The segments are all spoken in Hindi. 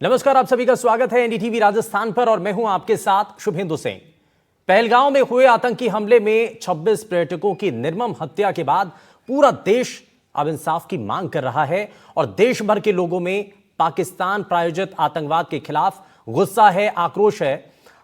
नमस्कार, आप सभी का स्वागत है एनडीटीवी राजस्थान पर और मैं हूं आपके साथ शुभेंदु सिंह। पहलगांव में हुए आतंकी हमले में 26 पर्यटकों की निर्मम हत्या के बाद पूरा देश अब इंसाफ की मांग कर रहा है और देश भर के लोगों में पाकिस्तान प्रायोजित आतंकवाद के खिलाफ गुस्सा है, आक्रोश है।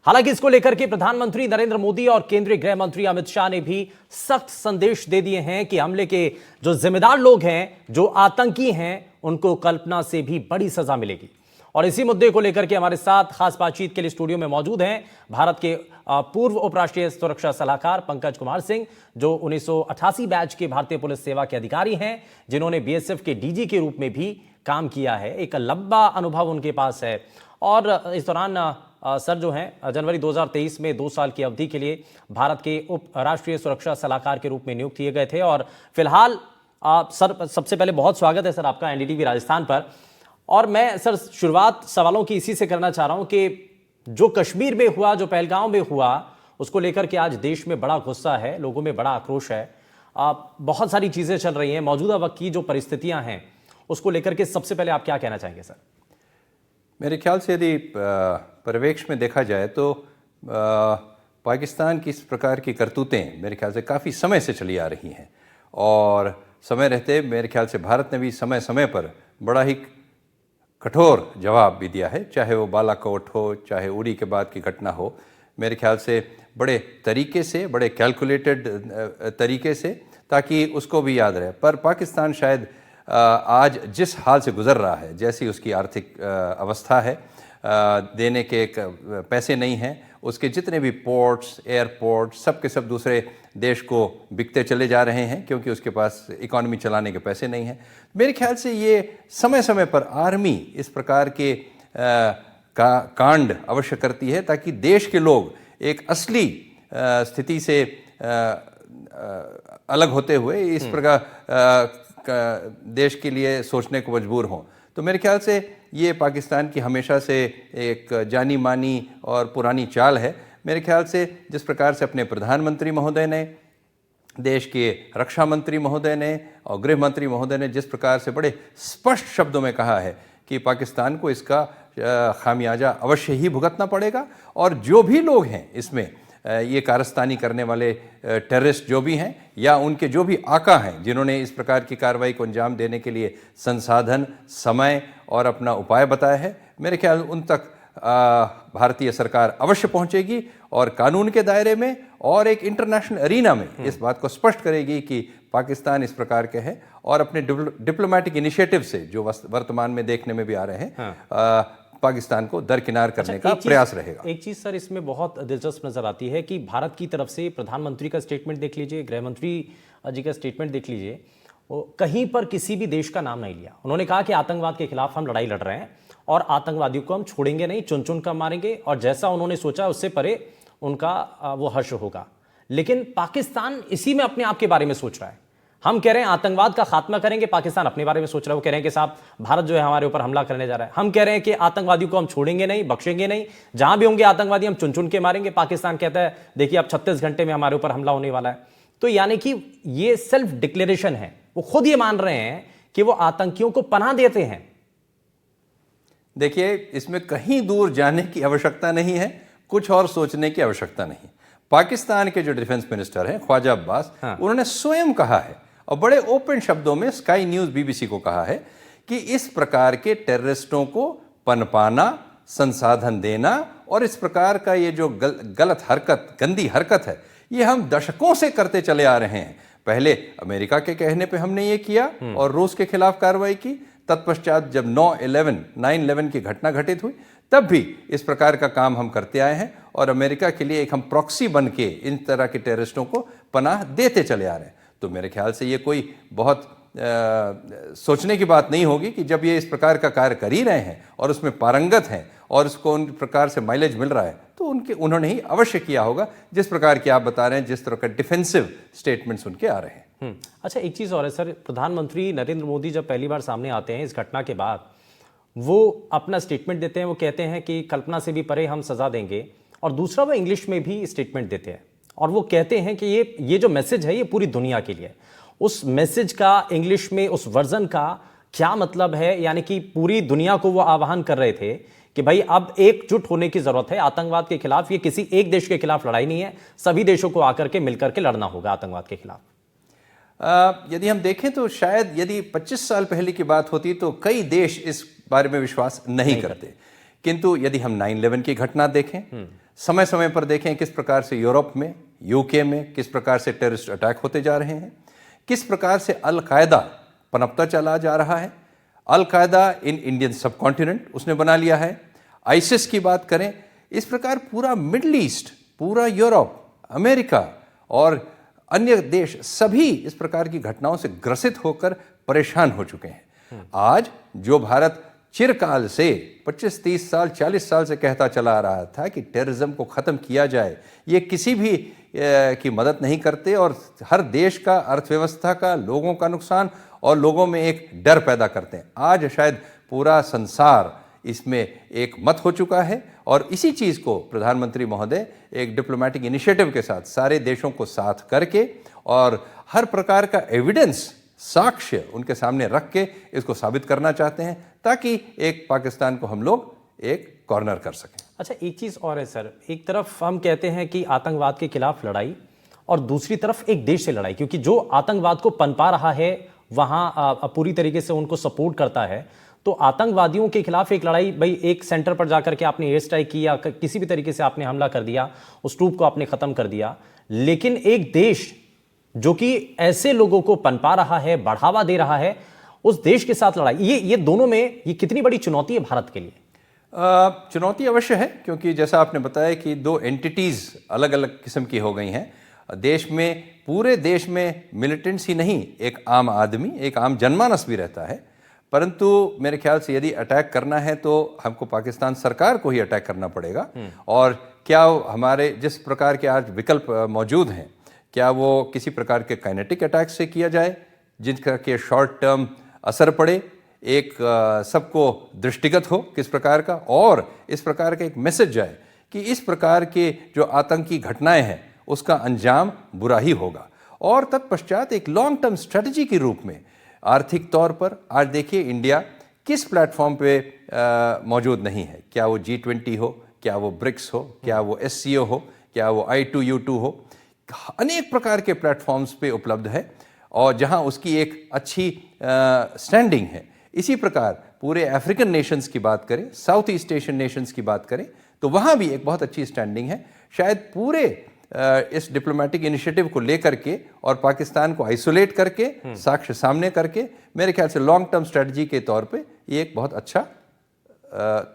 हालांकि इसको लेकर के प्रधानमंत्री नरेंद्र मोदी और केंद्रीय गृह मंत्री अमित शाह ने भी सख्त संदेश दे दिए हैं कि हमले के जो जिम्मेदार लोग हैं, जो आतंकी हैं, उनको कल्पना से भी बड़ी सजा मिलेगी। और इसी मुद्दे को लेकर के हमारे साथ खास बातचीत के लिए स्टूडियो में मौजूद हैं भारत के पूर्व उपराष्ट्रीय सुरक्षा सलाहकार पंकज कुमार सिंह, जो 1988 बैच के भारतीय पुलिस सेवा के अधिकारी हैं, जिन्होंने बीएसएफ के डीजी के रूप में भी काम किया है। एक लंबा अनुभव उनके पास है और इस दौरान सर जो हैं जनवरी 2023 में 2 साल की अवधि के लिए भारत के उप राष्ट्रीय सुरक्षा सलाहकार के रूप में नियुक्त किए गए थे। और फिलहाल सर, सबसे पहले बहुत स्वागत है सर आपका एनडीटीवी राजस्थान पर। और मैं सर शुरुआत सवालों की इसी से करना चाह रहा हूं कि जो कश्मीर में हुआ, जो पहलगांव में हुआ, उसको लेकर के आज देश में बड़ा गुस्सा है, लोगों में बड़ा आक्रोश है। बहुत सारी चीजें चल रही हैं, मौजूदा वक्त की जो परिस्थितियां हैं उसको लेकर के सबसे पहले आप क्या कहना चाहेंगे सर? मेरे ख्याल से यदि परिवेश में देखा जाए तो पाकिस्तान की इस प्रकार की करतूतें मेरे ख्याल से काफ़ी समय से चली आ रही हैं और समय रहते मेरे ख्याल से भारत ने भी समय समय पर बड़ा ही कठोर जवाब भी दिया है, चाहे वो बालाकोट हो, चाहे उरी के बाद की घटना हो। मेरे ख्याल से बड़े तरीके से, बड़े कैलकुलेटेड तरीके से, ताकि उसको भी याद रहे। पर पाकिस्तान शायद आज जिस हाल से गुज़र रहा है, जैसी उसकी आर्थिक अवस्था है, देने के पैसे नहीं हैं, उसके जितने भी पोर्ट्स, एयरपोर्ट, सब के सब दूसरे देश को बिकते चले जा रहे हैं क्योंकि उसके पास इकॉनमी चलाने के पैसे नहीं हैं। मेरे ख्याल से ये समय समय पर आर्मी इस प्रकार के कांड अवश्य करती है ताकि देश के लोग एक असली स्थिति से अलग होते हुए इस प्रकार देश के लिए सोचने को मजबूर हों। तो मेरे ख्याल से ये पाकिस्तान की हमेशा से एक जानी मानी और पुरानी चाल है। मेरे ख्याल से जिस प्रकार से अपने प्रधानमंत्री महोदय ने, देश के रक्षा मंत्री महोदय ने और गृह मंत्री महोदय ने जिस प्रकार से बड़े स्पष्ट शब्दों में कहा है कि पाकिस्तान को इसका खामियाजा अवश्य ही भुगतना पड़ेगा और जो भी लोग हैं इसमें ये कारस्तानी करने वाले टेररिस्ट जो भी हैं या उनके जो भी आका हैं जिन्होंने इस प्रकार की कार्रवाई को अंजाम देने के लिए संसाधन, समय और अपना उपाय बताया है, मेरे ख्याल उन तक भारतीय सरकार अवश्य पहुंचेगी और कानून के दायरे में और एक इंटरनेशनल अरीना में इस बात को स्पष्ट करेगी कि पाकिस्तान इस प्रकार के है और अपने डिप्लोमेटिक इनिशिएटिव से जो वर्तमान में देखने में भी आ रहे हैं पाकिस्तान को दरकिनार करने का प्रयास रहेगा। एक चीज सर इसमें बहुत दिलचस्प नजर आती है कि भारत की तरफ से प्रधानमंत्री का स्टेटमेंट देख लीजिए, गृह मंत्री जी का स्टेटमेंट देख लीजिए, कहीं पर किसी भी देश का नाम नहीं लिया। उन्होंने कहा कि आतंकवाद के खिलाफ हम लड़ाई लड़ रहे हैं और आतंकवादियों को हम छोड़ेंगे नहीं, चुन चुन कर मारेंगे और जैसा उन्होंने सोचा उससे परे उनका वो हर्ष होगा। लेकिन पाकिस्तान इसी में अपने आप के बारे में सोच रहा है। हम कह रहे हैं आतंकवाद का खात्मा करेंगे, पाकिस्तान अपने बारे में सोच रहा है। वो कह रहे हैं कि साहब भारत जो है हमारे ऊपर हमला करने जा रहा है। हम कह रहे हैं कि आतंकवादियों को हम छोड़ेंगे नहीं, बख्शेंगे नहीं, जहां भी होंगे आतंकवादी हम चुन चुन के मारेंगे। पाकिस्तान कहता है देखिए अब 36 घंटे में हमारे ऊपर हमला होने वाला है। तो यानी कि ये सेल्फ डिक्लेरेशन है, वो खुद ये मान रहे हैं कि वो आतंकियों को पनाह देते हैं। देखिए, इसमें कहीं दूर जाने की आवश्यकता नहीं है, कुछ और सोचने की आवश्यकता नहीं। पाकिस्तान के जो डिफेंस मिनिस्टर हैं ख्वाजा अब्बास, उन्होंने स्वयं कहा है और बड़े ओपन शब्दों में स्काई न्यूज़ बीबीसी को कहा है कि इस प्रकार के टेररिस्टों को पनपाना, संसाधन देना और इस प्रकार का ये जो गलत हरकत, गंदी हरकत है, ये हम दशकों से करते चले आ रहे हैं। पहले अमेरिका के कहने पे हमने ये किया और रूस के खिलाफ कार्रवाई की। तत्पश्चात जब 9/11 की घटना घटित हुई तब भी इस प्रकार का काम हम करते आए हैं और अमेरिका के लिए एक हम प्रॉक्सी बन के इन तरह के टेररिस्टों को पनाह देते चले आ रहे हैं। तो मेरे ख्याल से ये कोई बहुत सोचने की बात नहीं होगी कि जब ये इस प्रकार का कार्य कर ही रहे हैं और उसमें पारंगत हैं और उसको उन प्रकार से माइलेज मिल रहा है तो उन्होंने ही अवश्य किया होगा जिस प्रकार की आप बता रहे हैं, जिस तरह का डिफेंसिव स्टेटमेंट्स उनके आ रहे हैं। अच्छा, एक चीज़ और है सर, प्रधानमंत्री नरेंद्र मोदी जब पहली बार सामने आते हैं इस घटना के बाद, वो अपना स्टेटमेंट देते हैं, वो कहते हैं कि कल्पना से भी परे हम सजा देंगे, और दूसरा वो इंग्लिश में भी स्टेटमेंट देते हैं और वो कहते हैं कि ये जो मैसेज है ये पूरी दुनिया के लिए। उस मैसेज का इंग्लिश में, उस वर्जन का क्या मतलब है? यानी कि पूरी दुनिया को वो आह्वान कर रहे थे कि भाई अब एकजुट होने की जरूरत है आतंकवाद के खिलाफ। ये किसी एक देश के खिलाफ लड़ाई नहीं है, सभी देशों को आकर के मिलकर के लड़ना होगा आतंकवाद के खिलाफ। यदि हम देखें तो शायद यदि 25 साल पहले की बात होती तो कई देश इस बारे में विश्वास नहीं करते। किंतु यदि हम 9/11 की घटना देखें, समय समय पर देखें किस प्रकार से यूरोप में, यूके में किस प्रकार से टेररिस्ट अटैक होते जा रहे हैं, किस प्रकार से अल कायदा पनपता चला जा रहा है। अल कायदा इन इंडियन सब कॉन्टिनेंट उसने बना लिया है। आईसिस की बात करें, इस प्रकार पूरा मिडल ईस्ट, पूरा यूरोप, अमेरिका और अन्य देश सभी इस प्रकार की घटनाओं से ग्रसित होकर परेशान हो चुके हैं। आज जो भारत चिरकाल से 25-30 साल 40 साल से कहता चला आ रहा था कि टेररिज्म को ख़त्म किया जाए, ये किसी भी की मदद नहीं करते और हर देश का, अर्थव्यवस्था का, लोगों का नुकसान और लोगों में एक डर पैदा करते हैं। आज शायद पूरा संसार इसमें एक मत हो चुका है और इसी चीज़ को प्रधानमंत्री महोदय एक डिप्लोमेटिक इनिशिएटिव के साथ सारे देशों को साथ करके और हर प्रकार का एविडेंस, साक्ष्य उनके सामने रख के इसको साबित करना चाहते हैं ताकि एक पाकिस्तान को हम लोग एक कॉर्नर कर सकें। अच्छा, एक चीज़ और है सर, एक तरफ हम कहते हैं कि आतंकवाद के खिलाफ लड़ाई और दूसरी तरफ एक देश से लड़ाई, क्योंकि जो आतंकवाद को पनपा रहा है वहाँ पूरी तरीके से उनको सपोर्ट करता है। तो आतंकवादियों के खिलाफ एक लड़ाई, भाई एक सेंटर पर जाकर के आपने एयर स्ट्राइक किया, किसी भी तरीके से आपने हमला कर दिया, उस ट्रूप को आपने खत्म कर दिया। लेकिन एक देश जो कि ऐसे लोगों को पनपा रहा है, बढ़ावा दे रहा है, उस देश के साथ लड़ाई, ये दोनों में ये कितनी बड़ी चुनौती है भारत के लिए? चुनौती अवश्य है, क्योंकि जैसा आपने बताया कि दो एंटिटीज़ अलग अलग किस्म की हो गई हैं देश में। पूरे देश में मिलिटेंट्स ही नहीं, एक आम आदमी, एक आम जनमानस भी रहता है। परंतु मेरे ख्याल से यदि अटैक करना है तो हमको पाकिस्तान सरकार को ही अटैक करना पड़ेगा। और क्या हमारे जिस प्रकार के आज विकल्प मौजूद हैं, क्या वो किसी प्रकार के काइनेटिक अटैक से किया जाए जिनका के शॉर्ट टर्म असर पड़े, एक सबको दृष्टिगत हो किस प्रकार का, और इस प्रकार का एक मैसेज जाए कि इस प्रकार के जो आतंकी घटनाएं हैं उसका अंजाम बुरा ही होगा। और तत्पश्चात एक लॉन्ग टर्म स्ट्रेटजी के रूप में आर्थिक तौर पर आज देखिए इंडिया किस प्लेटफॉर्म पे मौजूद नहीं है। क्या वो G20 हो, क्या वो ब्रिक्स हो, क्या वो SCO हो, क्या वो I2U2 हो, अनेक प्रकार के प्लेटफॉर्म्स पे उपलब्ध है और जहां उसकी एक अच्छी स्टैंडिंग है। इसी प्रकार पूरे अफ्रीकन नेशंस की बात करें, साउथ ईस्ट एशियन नेशंस की बात करें तो वहाँ भी एक बहुत अच्छी स्टैंडिंग है। शायद पूरे इस डिप्लोमेटिक इनिशिएटिव को लेकर के और पाकिस्तान को आइसोलेट करके, साक्ष्य सामने करके, मेरे ख्याल से लॉन्ग टर्म स्ट्रेटजी के तौर पे ये एक बहुत अच्छा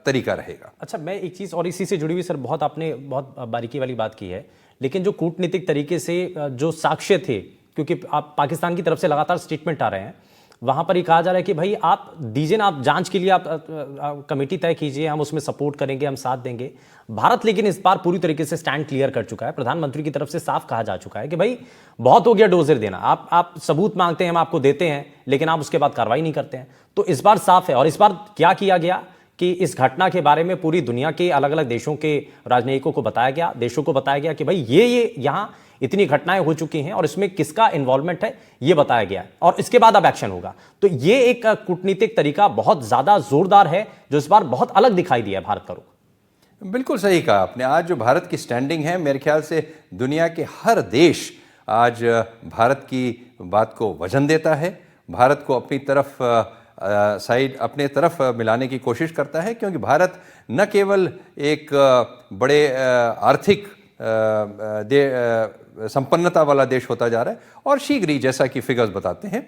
तरीका रहेगा। अच्छा, मैं एक चीज़ और इसी से जुड़ी हुई सर, बहुत आपने बहुत बारीकी वाली बात की है, लेकिन जो कूटनीतिक तरीके से जो साक्ष्य थे, क्योंकि आप पाकिस्तान की तरफ से लगातार स्टेटमेंट आ रहे हैं, वहाँ पर ही कहा जा रहा है कि भाई आप दीजिए ना, आप जांच के लिए आप कमेटी तय कीजिए, हम उसमें सपोर्ट करेंगे, हम साथ देंगे। भारत लेकिन इस बार पूरी तरीके से स्टैंड क्लियर कर चुका है। प्रधानमंत्री की तरफ से साफ कहा जा चुका है कि भाई बहुत हो गया डोजर देना, आप सबूत मांगते हैं, हम आपको देते हैं, लेकिन आप उसके बाद कार्रवाई नहीं करते हैं। तो इस बार साफ है। और इस बार क्या किया गया कि इस घटना के बारे में पूरी दुनिया के अलग अलग देशों के राजनयिकों को बताया गया, देशों को बताया गया कि भाई ये यहाँ इतनी घटनाएं हो चुकी हैं और इसमें किसका इन्वॉल्वमेंट है ये बताया गया और इसके बाद अब एक्शन होगा। तो ये एक कूटनीतिक तरीका बहुत ज्यादा जोरदार है जो इस बार बहुत अलग दिखाई दिया है भारत का रुख। बिल्कुल सही कहा आपने। आज जो भारत की स्टैंडिंग है, मेरे ख्याल से दुनिया के हर देश आज भारत की बात को वजन देता है, भारत को अपनी तरफ साइड अपने तरफ मिलाने की कोशिश करता है, क्योंकि भारत न केवल एक बड़े आर्थिक संपन्नता वाला देश होता जा रहा है और शीघ्र ही, जैसा कि फिगर्स बताते हैं,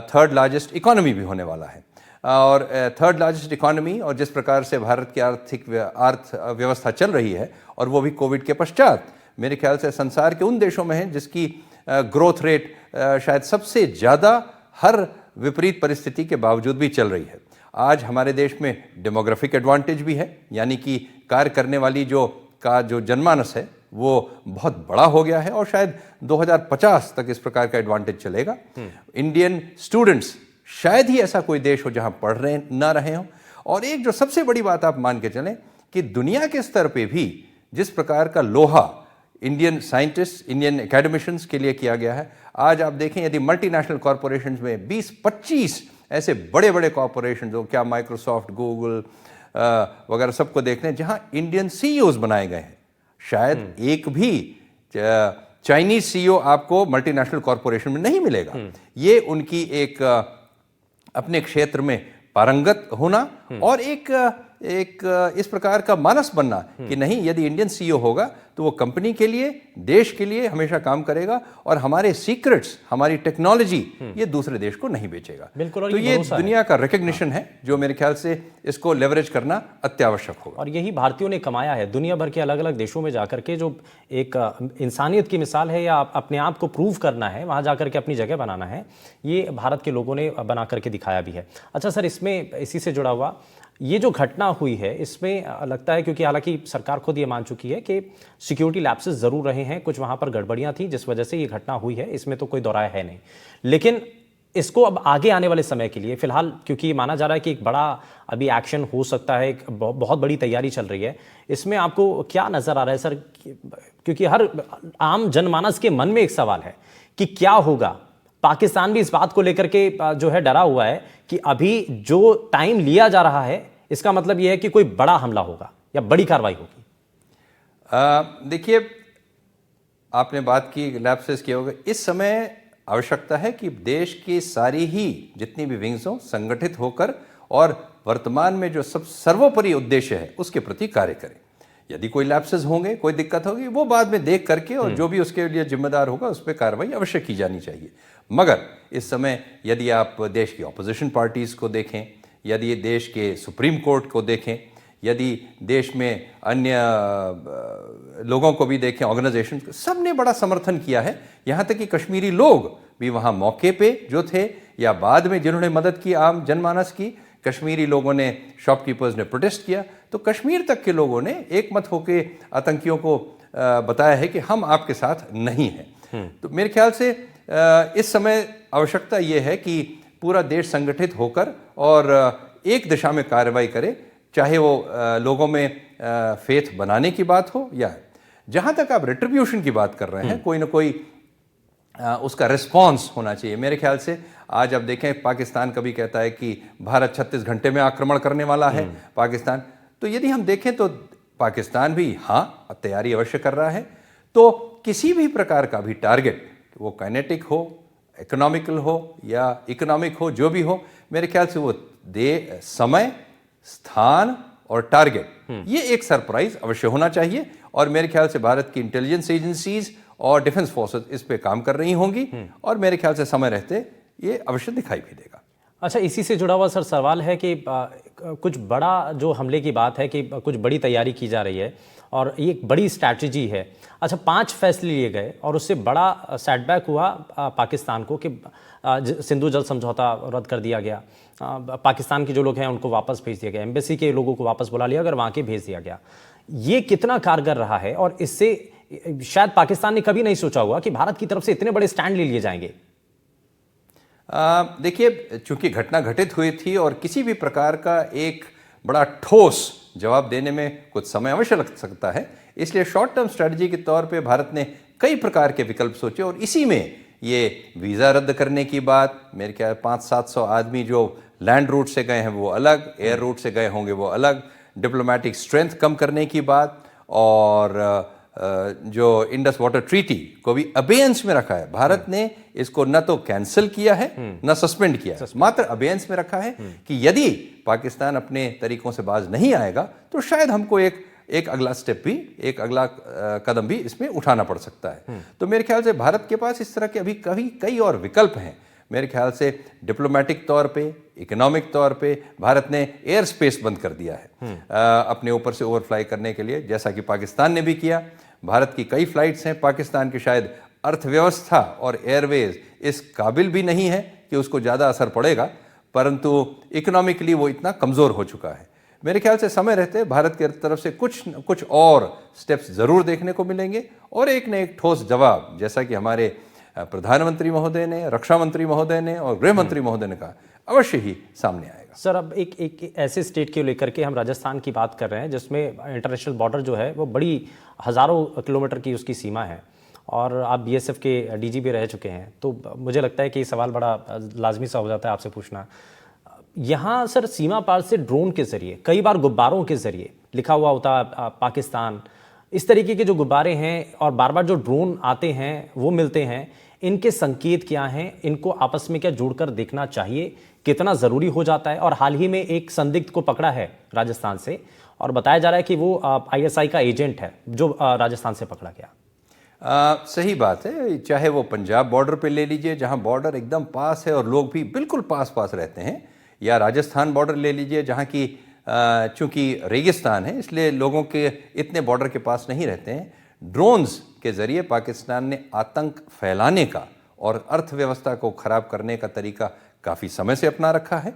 थर्ड लार्जेस्ट इकोनॉमी भी होने वाला है। और थर्ड लार्जेस्ट इकोनॉमी और जिस प्रकार से भारत की अर्थव्यवस्था चल रही है, और वो भी कोविड के पश्चात, मेरे ख्याल से संसार के उन देशों में है जिसकी ग्रोथ रेट शायद सबसे ज़्यादा हर विपरीत परिस्थिति के बावजूद भी चल रही है। आज हमारे देश में डेमोग्राफिक एडवांटेज भी है, यानी कि कार्य करने वाली जो जनमानस है वो बहुत बड़ा हो गया है और शायद 2050 तक इस प्रकार का एडवांटेज चलेगा। इंडियन स्टूडेंट्स, शायद ही ऐसा कोई देश हो जहां पढ़ रहे ना रहे हों। और एक जो सबसे बड़ी बात आप मान के चलें कि दुनिया के स्तर पे भी जिस प्रकार का लोहा इंडियन साइंटिस्ट, इंडियन एकेडमिशियंस के लिए किया गया है, आज आप देखें यदि मल्टीनेशनल कॉरपोरेशंस में 20-25 ऐसे बड़े बड़े कॉरपोरेशन हो, क्या माइक्रोसॉफ्ट, गूगल वगैरह सबको देख लें जहां इंडियन सीईओज बनाए गए हैं। शायद एक भी चाइनीज सीईओ आपको मल्टीनेशनल कॉरपोरेशन में नहीं मिलेगा। ये उनकी एक अपने क्षेत्र में पारंगत होना और एक इस प्रकार का मानस बनना कि नहीं, यदि इंडियन सीईओ होगा तो वो कंपनी के लिए, देश के लिए हमेशा काम करेगा और हमारे सीक्रेट्स, हमारी टेक्नोलॉजी ये दूसरे देश को नहीं बेचेगा। बिल्कुल, और तो ये दुनिया का रिकग्निशन है जो मेरे ख्याल से इसको लेवरेज करना अत्यावश्यक होगा। और यही भारतीयों ने कमाया है दुनिया भर के अलग अलग देशों में जाकर के, जो एक इंसानियत की मिसाल है या अपने आप को प्रूव करना है, वहां जाकर के अपनी जगह बनाना है, ये भारत के लोगों ने बना करके दिखाया भी है। अच्छा सर, इसमें इसी से जुड़ा हुआ ये जो घटना हुई है, इसमें लगता है, क्योंकि हालांकि सरकार खुद ये मान चुकी है कि सिक्योरिटी लैप्सेस जरूर रहे हैं, कुछ वहां पर गड़बड़ियां थी जिस वजह से ये घटना हुई है, इसमें तो कोई दोराय है नहीं। लेकिन इसको अब आगे आने वाले समय के लिए फिलहाल, क्योंकि माना जा रहा है कि एक बड़ा अभी एक्शन हो सकता है, एक बहुत बड़ी तैयारी चल रही है, इसमें आपको क्या नजर आ रहा है सर? क्योंकि हर आम जनमानस के मन में एक सवाल है कि क्या होगा। पाकिस्तान भी इस बात को लेकर के जो है डरा हुआ है कि अभी जो टाइम लिया जा रहा है, इसका मतलब यह है कि कोई बड़ा हमला होगा या बड़ी कार्रवाई होगी। देखिए, आपने बात की लैप्सेस की होगा, इस समय आवश्यकता है कि देश की सारी ही जितनी भी विंग्स हों संगठित होकर और वर्तमान में जो सब सर्वोपरि उद्देश्य है उसके प्रति कार्य करें। यदि कोई लैप्सेस होंगे, कोई दिक्कत होगी, वो बाद में देख करके और जो भी उसके लिए जिम्मेदार होगा उस पर कार्रवाई अवश्य की जानी चाहिए। मगर इस समय यदि आप देश की ऑपोजिशन पार्टीज को देखें, यदि देश के सुप्रीम कोर्ट को देखें, यदि देश में अन्य लोगों को भी देखें, ऑर्गेनाइजेशन, सब ने बड़ा समर्थन किया है। यहाँ तक कि कश्मीरी लोग भी वहाँ मौके पे जो थे या बाद में जिन्होंने मदद की आम जनमानस की, कश्मीरी लोगों ने, शॉपकीपर्स ने प्रोटेस्ट किया, तो कश्मीर तक के लोगों ने एक मत होकर आतंकियों को बताया है कि हम आपके साथ नहीं हैं। तो मेरे ख्याल से इस समय आवश्यकता ये है कि पूरा देश संगठित होकर और एक दिशा में कार्रवाई करे, चाहे वो लोगों में फेथ बनाने की बात हो या जहां तक आप रिट्रीब्यूशन की बात कर रहे हैं, कोई ना कोई उसका रिस्पॉन्स होना चाहिए। मेरे ख्याल से आज आप देखें, पाकिस्तान कभी कहता है कि भारत 36 घंटे में आक्रमण करने वाला है पाकिस्तान, तो यदि हम देखें तो पाकिस्तान भी हाँ तैयारी अवश्य कर रहा है। तो किसी भी प्रकार का भी टारगेट, वो काइनेटिक हो, इकोनॉमिकल हो या इकोनॉमिक हो, जो भी हो, मेरे ख्याल से वो समय, स्थान और टारगेट, ये एक सरप्राइज अवश्य होना चाहिए। और मेरे ख्याल से भारत की इंटेलिजेंस एजेंसीज और डिफेंस फोर्सेस इस पे काम कर रही होंगी और मेरे ख्याल से समय रहते ये अवश्य दिखाई भी देगा। अच्छा, इसी से जुड़ा हुआ सर सवाल है कि कुछ बड़ा जो हमले की बात है कि कुछ बड़ी तैयारी की जा रही है और ये एक बड़ी स्ट्रैटेजी है। अच्छा, 5 फैसले लिए गए और उससे बड़ा सेटबैक हुआ पाकिस्तान को कि सिंधु जल समझौता रद्द कर दिया गया, पाकिस्तान के जो लोग हैं उनको वापस भेज दिया गया, एम्बेसी के लोगों को वापस बुला लिया, अगर वहाँ के भेज दिया गया। ये कितना कारगर रहा है और इससे शायद पाकिस्तान ने कभी नहीं सोचा हुआ कि भारत की तरफ से इतने बड़े स्टैंड ले लिए जाएंगे। देखिए, चूंकि घटना घटित हुई थी और किसी भी प्रकार का एक बड़ा ठोस जवाब देने में कुछ समय अवश्य लग सकता है, इसलिए शॉर्ट टर्म स्ट्रेटजी के तौर पे भारत ने कई प्रकार के विकल्प सोचे और इसी में ये वीज़ा रद्द करने की बात, मेरे ख्याल 500-700 आदमी जो लैंड रूट से गए हैं वो अलग, एयर रूट से गए होंगे वो अलग, डिप्लोमेटिक स्ट्रेंथ कम करने की बात, और जो इंडस वाटर ट्रीटी को भी अबेयंस में रखा है। भारत ने इसको न तो कैंसिल किया है न सस्पेंड किया है, मात्र अबेयंस में रखा है कि यदि पाकिस्तान अपने तरीकों से बाज नहीं आएगा तो शायद हमको एक अगला स्टेप भी, एक अगला कदम भी इसमें उठाना पड़ सकता है। तो मेरे ख्याल से भारत के पास इस तरह के अभी कई और विकल्प हैं। मेरे ख्याल से डिप्लोमेटिक तौर पे, इकोनॉमिक तौर पे भारत ने एयर स्पेस बंद कर दिया है अपने ऊपर से ओवरफ्लाई करने के लिए, जैसा कि पाकिस्तान ने भी किया। भारत की कई फ्लाइट्स हैं, पाकिस्तान की शायद अर्थव्यवस्था और एयरवेज इस काबिल भी नहीं है कि उसको ज़्यादा असर पड़ेगा, परंतु इकोनॉमिकली वो इतना कमज़ोर हो चुका है। मेरे ख्याल से समय रहते भारत की तरफ से कुछ और स्टेप्स ज़रूर देखने को मिलेंगे और एक न एक ठोस जवाब, जैसा कि हमारे प्रधानमंत्री महोदय ने, रक्षा मंत्री महोदय ने और गृह मंत्री महोदय ने कहा, अवश्य ही सामने आएगा। सर, अब एक ऐसे स्टेट के लेकर के हम राजस्थान की बात कर रहे हैं जिसमें इंटरनेशनल बॉर्डर जो है वो बड़ी हज़ारों किलोमीटर की उसकी सीमा है और आप बीएसएफ के डीजी भी रह चुके हैं, तो मुझे लगता है कि ये सवाल बड़ा लाजमी सा हो जाता है आपसे पूछना। यहाँ सर सीमा पार से ड्रोन के जरिए, कई बार गुब्बारों के जरिए लिखा हुआ होता है पाकिस्तान, इस तरीके के जो गुब्बारे हैं और बार बार जो ड्रोन आते हैं वो मिलते हैं, इनके संकेत क्या हैं? इनको आपस में क्या जोड़कर देखना चाहिए? कितना ज़रूरी हो जाता है? और हाल ही में एक संदिग्ध को पकड़ा है राजस्थान से और बताया जा रहा है कि वो आईएसआई का एजेंट है जो राजस्थान से पकड़ा गया। सही बात है। चाहे वो पंजाब बॉर्डर पे ले लीजिए जहां बॉर्डर एकदम पास है और लोग भी बिल्कुल पास पास रहते हैं, या राजस्थान बॉर्डर ले लीजिए जहां की चूंकि रेगिस्तान है इसलिए लोगों के इतने बॉर्डर के पास नहीं रहते हैं। ड्रोन्स के ज़रिए पाकिस्तान ने आतंक फैलाने का और अर्थव्यवस्था को ख़राब करने का तरीका काफ़ी समय से अपना रखा है।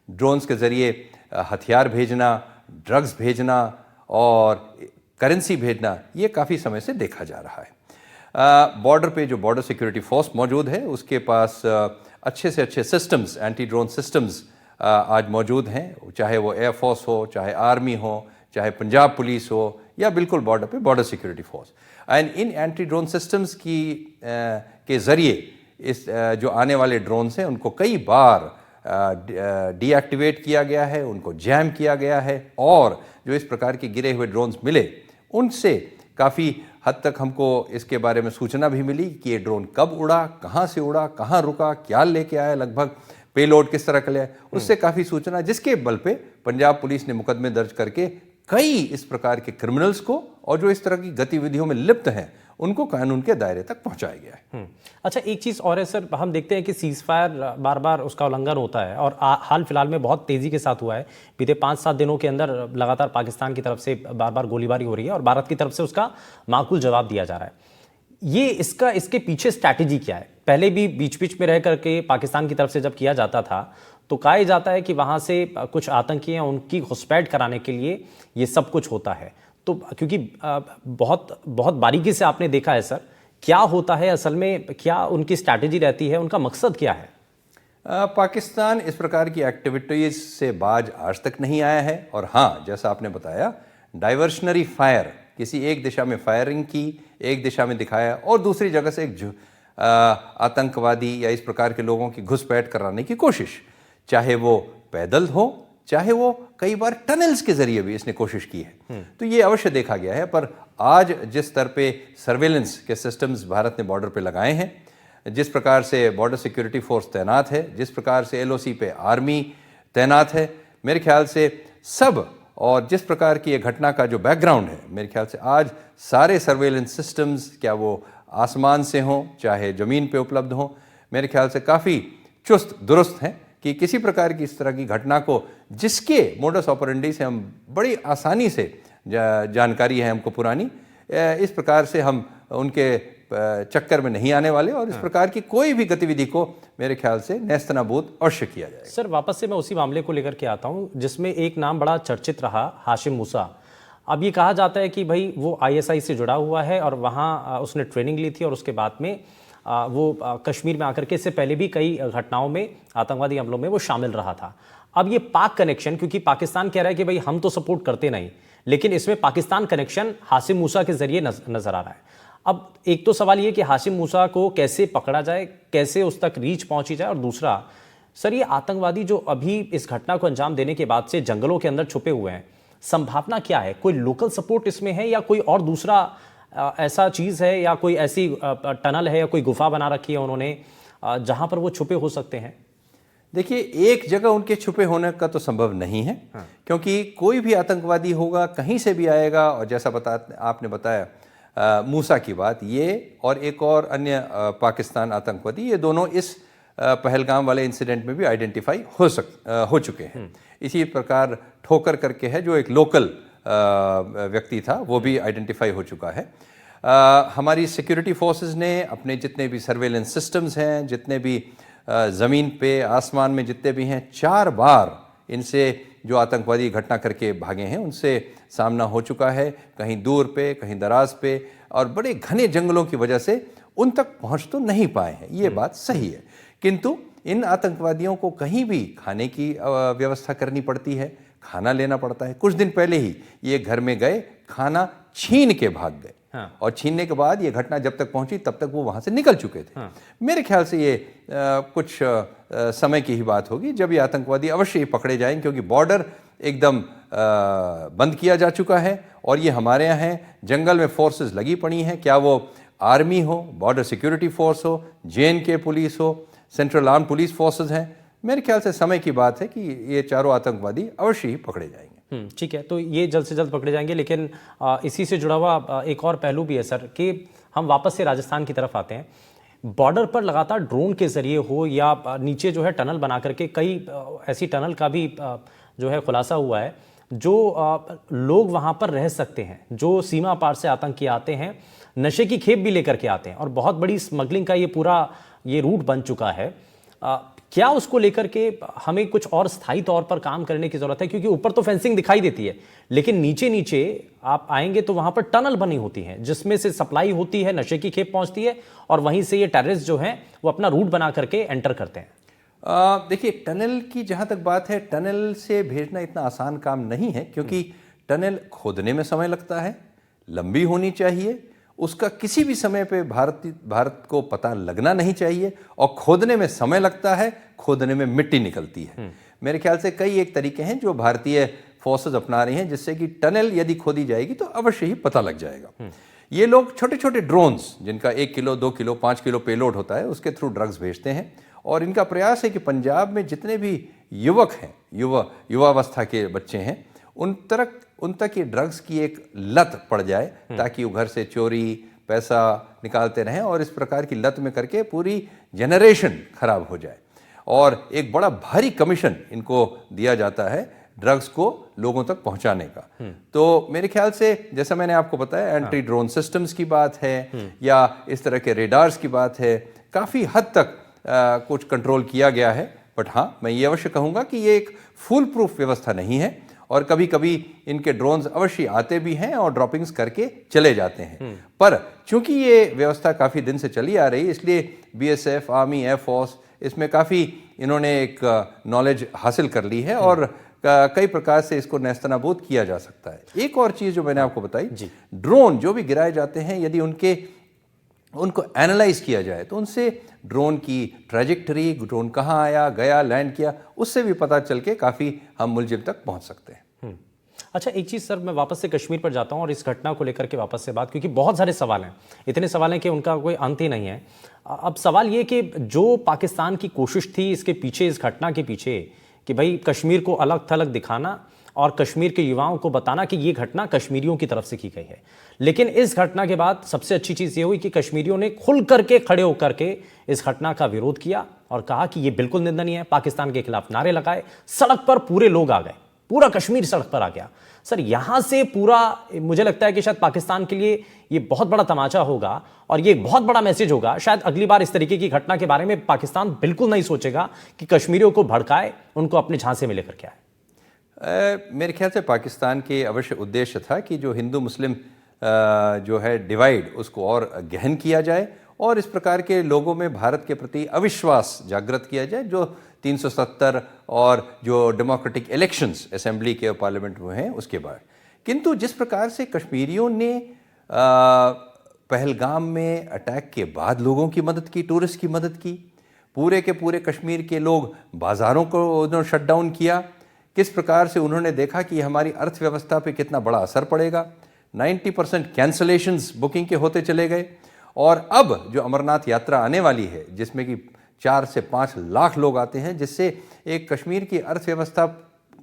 ड्रोन्स के ज़रिए हथियार भेजना, ड्रग्स भेजना और करेंसी भेजना, ये काफ़ी समय से देखा जा रहा है। बॉर्डर पे जो बॉर्डर सिक्योरिटी फोर्स मौजूद है उसके पास अच्छे से अच्छे सिस्टम्स, एंटी ड्रोन सिस्टम्स आज मौजूद हैं, चाहे वो एयरफोर्स हो, चाहे आर्मी हो, चाहे पंजाब पुलिस हो, या बिल्कुल बॉर्डर पे border security force. And in anti drone systems के ज़रिए इस जो आने वाले ड्रोन्स हैं उनको कई बार डीएक्टिवेट किया गया है, उनको जैम किया गया है, और जो इस प्रकार के गिरे हुए ड्रोन्स मिले उनसे काफ़ी हद तक हमको इसके बारे में सूचना भी मिली कि ये ड्रोन कब उड़ा, कहाँ से उड़ा, कहाँ रुका, क्या लेके आया, लगभग पेलोड किस तरह का लिया, उससे काफ़ी सूचना, जिसके बल पे पंजाब पुलिस ने मुकदमे दर्ज करके कई इस प्रकार के क्रिमिनल्स को और जो इस तरह की गतिविधियों में लिप्त हैं उनको कानून के दायरे तक पहुंचाया गया है। अच्छा, एक चीज़ और है सर, हम देखते हैं कि सीज फायर बार बार उसका उल्लंघन होता है और हाल फिलहाल में बहुत तेज़ी के साथ हुआ है। बीते 5-7 दिनों के अंदर लगातार पाकिस्तान की तरफ से बार बार गोलीबारी हो रही है और भारत की तरफ से उसका माकूल जवाब दिया जा रहा है। ये इसके पीछे स्ट्रैटेजी क्या है? पहले भी बीच बीच में रह करके पाकिस्तान की तरफ से जब किया जाता था तो कहा जाता है कि वहाँ से कुछ आतंकी हैं, उनकी घुसपैठ कराने के लिए ये सब कुछ होता है। तो क्योंकि बहुत बहुत बारीकी से आपने देखा है सर, क्या होता है असल में, क्या उनकी स्ट्रैटेजी रहती है, उनका मकसद क्या है? पाकिस्तान इस प्रकार की एक्टिविटीज़ से बाज आज तक नहीं आया है। और हाँ, जैसा आपने बताया, डाइवर्शनरी फायर, किसी एक दिशा में फायरिंग की, एक दिशा में दिखाया और दूसरी जगह से एक आतंकवादी या इस प्रकार के लोगों की घुसपैठ कराने की कोशिश, चाहे वो पैदल हो, चाहे वो कई बार टनल्स के जरिए भी इसने कोशिश की है। तो ये अवश्य देखा गया है। पर आज जिस स्तर पे सर्वेलेंस के सिस्टम्स भारत ने बॉर्डर पे लगाए हैं, जिस प्रकार से बॉर्डर सिक्योरिटी फोर्स तैनात है, जिस प्रकार से एलओसी पे आर्मी तैनात है, मेरे ख्याल से सब, और जिस प्रकार की ये घटना का जो बैकग्राउंड है, मेरे ख्याल से आज सारे सर्वेलेंस सिस्टम्स, क्या वो आसमान से हों चाहे ज़मीन पे उपलब्ध हों, मेरे ख्याल से काफ़ी चुस्त दुरुस्त हैं कि किसी प्रकार की इस तरह की घटना को, जिसके मोडस ऑपरेंडी से हम बड़ी आसानी से जानकारी है हमको पुरानी, इस प्रकार से हम उनके चक्कर में नहीं आने वाले और इस प्रकार की कोई भी गतिविधि को मेरे ख्याल से नेस्तनाबूद अवश्य किया जाएगा। सर, वापस से मैं उसी मामले को लेकर के आता हूं जिसमें एक नाम बड़ा चर्चित रहा, हाशिम मूसा। अब ये कहा जाता है कि भाई वो आईएसआई से जुड़ा हुआ है और वहाँ उसने ट्रेनिंग ली थी और उसके बाद में वो कश्मीर में आकर के, इससे पहले भी कई घटनाओं में, आतंकवादी हमलों में वो शामिल रहा था। अब ये पाक कनेक्शन, क्योंकि पाकिस्तान कह रहा है कि भाई हम तो सपोर्ट करते नहीं, लेकिन इसमें पाकिस्तान कनेक्शन हाशिम मूसा के जरिए नजर आ रहा है। अब एक तो सवाल ये कि हाशिम मूसा को कैसे पकड़ा जाए, कैसे उस तक रीच पहुंची जाए, और दूसरा सर, ये आतंकवादी जो अभी इस घटना को अंजाम देने के बाद से जंगलों के अंदर छुपे हुए हैं, संभावना क्या है? कोई लोकल सपोर्ट इसमें है या कोई और दूसरा ऐसा चीज़ है, या कोई ऐसी टनल है या कोई गुफा बना रखी है उन्होंने जहां पर वो छुपे हो सकते हैं? देखिए, एक जगह उनके छुपे होने का तो संभव नहीं है। हाँ। क्योंकि कोई भी आतंकवादी होगा, कहीं से भी आएगा। और जैसा आपने बताया मूसा की बात, ये और एक और अन्य पाकिस्तान आतंकवादी, ये दोनों इस पहलगाम वाले इंसिडेंट में भी आइडेंटिफाई हो चुके हैं। इसी प्रकार ठोकर करके है जो एक लोकल व्यक्ति था, वो भी आइडेंटिफाई हो चुका है। हमारी सिक्योरिटी फोर्सेस ने अपने जितने भी सर्वेलेंस सिस्टम्स हैं, जितने भी ज़मीन पे आसमान में जितने भी हैं, 4 बार इनसे जो आतंकवादी घटना करके भागे हैं उनसे सामना हो चुका है, कहीं दूर पे, कहीं दराज पे, और बड़े घने जंगलों की वजह से उन तक पहुंच तो नहीं पाए हैं, ये बात सही है। किंतु इन आतंकवादियों को कहीं भी खाने की व्यवस्था करनी पड़ती है, खाना लेना पड़ता है। कुछ दिन पहले ही ये घर में गए, खाना छीन के भाग गए। और छीनने के बाद ये घटना जब तक पहुंची तब तक वो वहां से निकल चुके थे। मेरे ख्याल से ये कुछ समय की ही बात होगी जब ये आतंकवादी अवश्य ही पकड़े जाएंगे, क्योंकि बॉर्डर एकदम बंद किया जा चुका है और ये हमारे यहाँ हैं। जंगल में फोर्सेस लगी पड़ी हैं, क्या वो आर्मी हो, बॉर्डर सिक्योरिटी फोर्स हो, JNK पुलिस हो, सेंट्रल आर्म पुलिस फोर्सेस हैं। मेरे ख्याल से समय की बात है कि ये चारों आतंकवादी अवश्य ही पकड़े जाएंगे। ठीक है, तो ये जल्द से जल्द पकड़े जाएंगे। लेकिन इसी से जुड़ा हुआ एक और पहलू भी है सर कि हम वापस से राजस्थान की तरफ आते हैं। बॉर्डर पर लगातार ड्रोन के जरिए हो या नीचे जो है टनल बना करके, कई ऐसी टनल का भी जो है खुलासा हुआ है जो लोग वहाँ पर रह सकते हैं, जो सीमा पार से आतंकी आते हैं, नशे की खेप भी लेकर के आते हैं और बहुत बड़ी स्मगलिंग का ये पूरा ये रूट बन चुका है। क्या उसको लेकर के हमें कुछ और स्थायी तौर पर काम करने की जरूरत है? क्योंकि ऊपर तो फेंसिंग दिखाई देती है, लेकिन नीचे नीचे आप आएंगे तो वहां पर टनल बनी होती हैं जिसमें से सप्लाई होती है, नशे की खेप पहुंचती है और वहीं से ये टेररिस्ट जो हैं वो अपना रूट बना करके एंटर करते हैं। देखिए, टनल की जहाँ तक बात है, टनल से भेजना इतना आसान काम नहीं है, क्योंकि टनल खोदने में समय लगता है, लंबी होनी चाहिए, उसका किसी भी समय पे भारत को पता लगना नहीं चाहिए, और खोदने में समय लगता है, खोदने में मिट्टी निकलती है। मेरे ख्याल से कई एक तरीके हैं जो भारतीय फोर्सेस अपना रही हैं जिससे कि टनल यदि खोदी जाएगी तो अवश्य ही पता लग जाएगा। ये लोग छोटे छोटे ड्रोन्स जिनका 1 किलो 2 किलो 5 किलो पेलोड होता है उसके थ्रू ड्रग्स भेजते हैं, और इनका प्रयास है कि पंजाब में जितने भी युवक हैं, युवावस्था के बच्चे हैं, उन तक ये ड्रग्स की एक लत पड़ जाए ताकि वो घर से चोरी पैसा निकालते रहें और इस प्रकार की लत में करके पूरी जनरेशन खराब हो जाए। और एक बड़ा भारी कमीशन इनको दिया जाता है ड्रग्स को लोगों तक पहुंचाने का। तो मेरे ख्याल से जैसा मैंने आपको बताया, एंटी ड्रोन सिस्टम्स की बात है या इस तरह के रेडार्स की बात है, काफ़ी हद तक कुछ कंट्रोल किया गया है। बट हाँ, मैं ये अवश्य कहूँगा कि ये एक फुल प्रूफ व्यवस्था नहीं है और कभी कभी इनके ड्रोन्स अवश्य आते भी हैं और ड्रॉपिंग्स करके चले जाते हैं। पर चूंकि ये व्यवस्था काफ़ी दिन से चली आ रही है, इसलिए BSF, आर्मी, एयरफोर्स इसमें काफ़ी इन्होंने एक नॉलेज हासिल कर ली है और कई प्रकार से इसको नेस्तनाबूद किया जा सकता है। एक और चीज़ जो मैंने आपको बताई, ड्रोन जो भी गिराए जाते हैं, यदि उनको एनालाइज किया जाए तो उनसे ड्रोन की ट्रैजेक्टरी, ड्रोन कहाँ आया, गया, लैंड किया, उससे भी पता चल के काफ़ी हम मुलजिम तक पहुंच सकते हैं। अच्छा, एक चीज़ सर, मैं वापस से कश्मीर पर जाता हूं और इस घटना को लेकर के वापस से बात, क्योंकि बहुत सारे सवाल हैं, इतने सवाल हैं कि उनका कोई अंत ही नहीं है। अब सवाल ये कि जो पाकिस्तान की कोशिश थी इसके पीछे, इस घटना के पीछे, कि भाई कश्मीर को अलग थलग दिखाना और कश्मीर के युवाओं को बताना कि ये घटना कश्मीरियों की तरफ से की गई है, लेकिन इस घटना के बाद सबसे अच्छी चीज़ ये हुई कि कश्मीरियों ने खुल करके खड़े होकर के इस घटना का विरोध किया और कहा कि ये बिल्कुल निंदनीय है, पाकिस्तान के खिलाफ नारे लगाए, सड़क पर पूरे लोग आ गए, पूरा कश्मीर सड़क पर आ गया। सर, यहां से पूरा, मुझे लगता है कि शायद पाकिस्तान के लिए ये बहुत बड़ा तमाचा होगा और ये एक बहुत बड़ा मैसेज होगा। शायद अगली बार इस तरीके की घटना के बारे में पाकिस्तान बिल्कुल नहीं सोचेगा कि कश्मीरियों को भड़काए, उनको अपने झांसे में लेकर के आए। मेरे ख्याल से पाकिस्तान के अवश्य उद्देश्य था कि जो हिंदू मुस्लिम जो है डिवाइड, उसको और गहन किया जाए और इस प्रकार के लोगों में भारत के प्रति अविश्वास जागृत किया जाए, जो 370 और जो डेमोक्रेटिक इलेक्शंस असेंबली के और पार्लियामेंट में हैं उसके बाद। किंतु जिस प्रकार से कश्मीरियों ने पहलगाम में अटैक के बाद लोगों की मदद की, टूरिस्ट की मदद की, पूरे के पूरे कश्मीर के लोग, बाज़ारों को उन्होंने शट डाउन किया, किस प्रकार से उन्होंने देखा कि हमारी अर्थव्यवस्था पे कितना बड़ा असर पड़ेगा। 90% कैंसलेशंस बुकिंग के होते चले गए और अब जो अमरनाथ यात्रा आने वाली है जिसमें कि 4 से 5 लाख लोग आते हैं, जिससे एक कश्मीर की अर्थव्यवस्था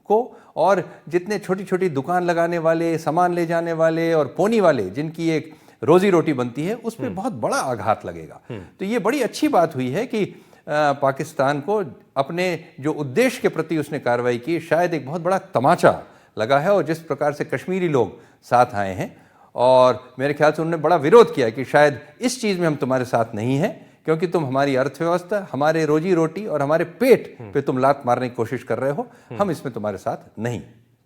को और जितने छोटी छोटी दुकान लगाने वाले, सामान ले जाने वाले और पोनी वाले जिनकी एक रोजी रोटी बनती है, उस पर बहुत बड़ा आघात लगेगा। तो ये बड़ी अच्छी बात हुई है कि पाकिस्तान को अपने जो उद्देश्य के प्रति उसने कार्रवाई की, शायद एक बहुत बड़ा तमाचा लगा है और जिस प्रकार से कश्मीरी लोग साथ आए हैं और मेरे ख्याल से उन्होंने बड़ा विरोध किया कि शायद इस चीज़ में हम तुम्हारे साथ नहीं हैं, क्योंकि तुम हमारी अर्थव्यवस्था, हमारे रोजी रोटी और हमारे पेट पे तुम लात मारने की कोशिश कर रहे हो, हम इसमें तुम्हारे साथ नहीं।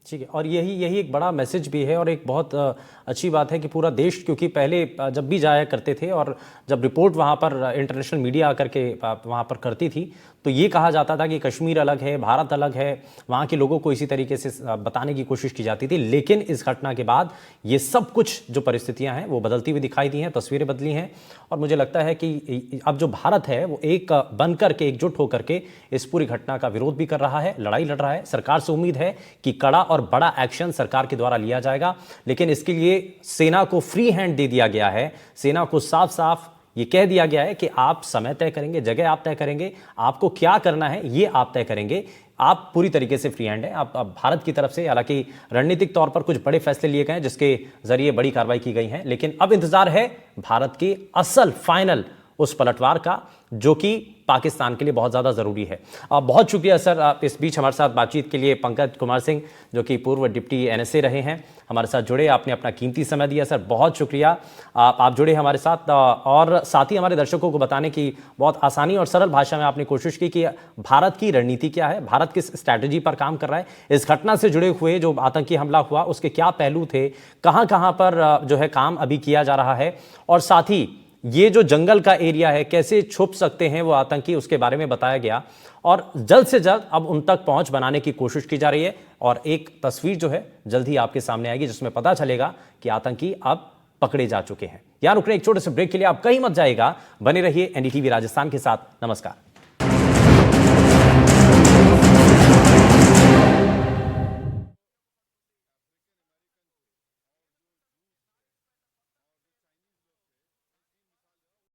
ठीक है, और यही एक बड़ा मैसेज भी है और एक बहुत अच्छी बात है कि पूरा देश, क्योंकि पहले जब भी जाया करते थे और जब रिपोर्ट वहाँ पर इंटरनेशनल मीडिया आकर के वहाँ पर करती थी तो ये कहा जाता था कि कश्मीर अलग है, भारत अलग है, वहाँ के लोगों को इसी तरीके से बताने की कोशिश की जाती थी। लेकिन इस घटना के बाद ये सब कुछ जो परिस्थितियाँ हैं वो बदलती हुई दिखाई दी हैं, तस्वीरें बदली हैं और मुझे लगता है कि अब जो भारत है वो एक बनकर के, एकजुट होकर के इस पूरी घटना का विरोध भी कर रहा है, लड़ाई लड़ रहा है। सरकार से उम्मीद है कि कड़ा और बड़ा एक्शन सरकार के द्वारा लिया जाएगा, लेकिन इसके लिए सेना को फ्री हैंड दे दिया गया है। सेना को साफ साफ ये कह दिया गया है कि आप समय तय करेंगे, जगह आप तय करेंगे, आपको क्या करना है ये आप तय करेंगे, आप पूरी तरीके से फ्री हैंड है। आप भारत की तरफ से हालांकि रणनीतिक तौर पर कुछ बड़े फैसले लिए गए हैं जिसके जरिए बड़ी कार्रवाई की गई है, लेकिन अब इंतजार है भारत की असल फाइनल उस पलटवार का जो कि पाकिस्तान के लिए बहुत ज़्यादा ज़रूरी है। बहुत शुक्रिया सर, इस बीच हमारे साथ बातचीत के लिए पंकज कुमार सिंह जो कि पूर्व डिप्टी NSA रहे हैं हमारे साथ जुड़े, आपने अपना कीमती समय दिया सर, बहुत शुक्रिया। आप जुड़े हमारे साथ और साथ ही हमारे दर्शकों को बताने की बहुत आसानी और सरल भाषा में आपने कोशिश की कि भारत की रणनीति क्या है, भारत किस स्ट्रैटेजी पर काम कर रहा है, इस घटना से जुड़े हुए जो आतंकी हमला हुआ उसके क्या पहलू थे, कहाँ कहाँ पर जो है काम अभी किया जा रहा है, और साथ ही ये जो जंगल का एरिया है कैसे छुप सकते हैं वो आतंकी, उसके बारे में बताया गया और जल्द से जल्द अब उन तक पहुंच बनाने की कोशिश की जा रही है और एक तस्वीर जो है जल्द ही आपके सामने आएगी जिसमें पता चलेगा कि आतंकी अब पकड़े जा चुके हैं। यहां रुकने एक छोटे से ब्रेक के लिए आप कहीं मत जाइएगा, बने रहिए NDTV राजस्थान के साथ। नमस्कार।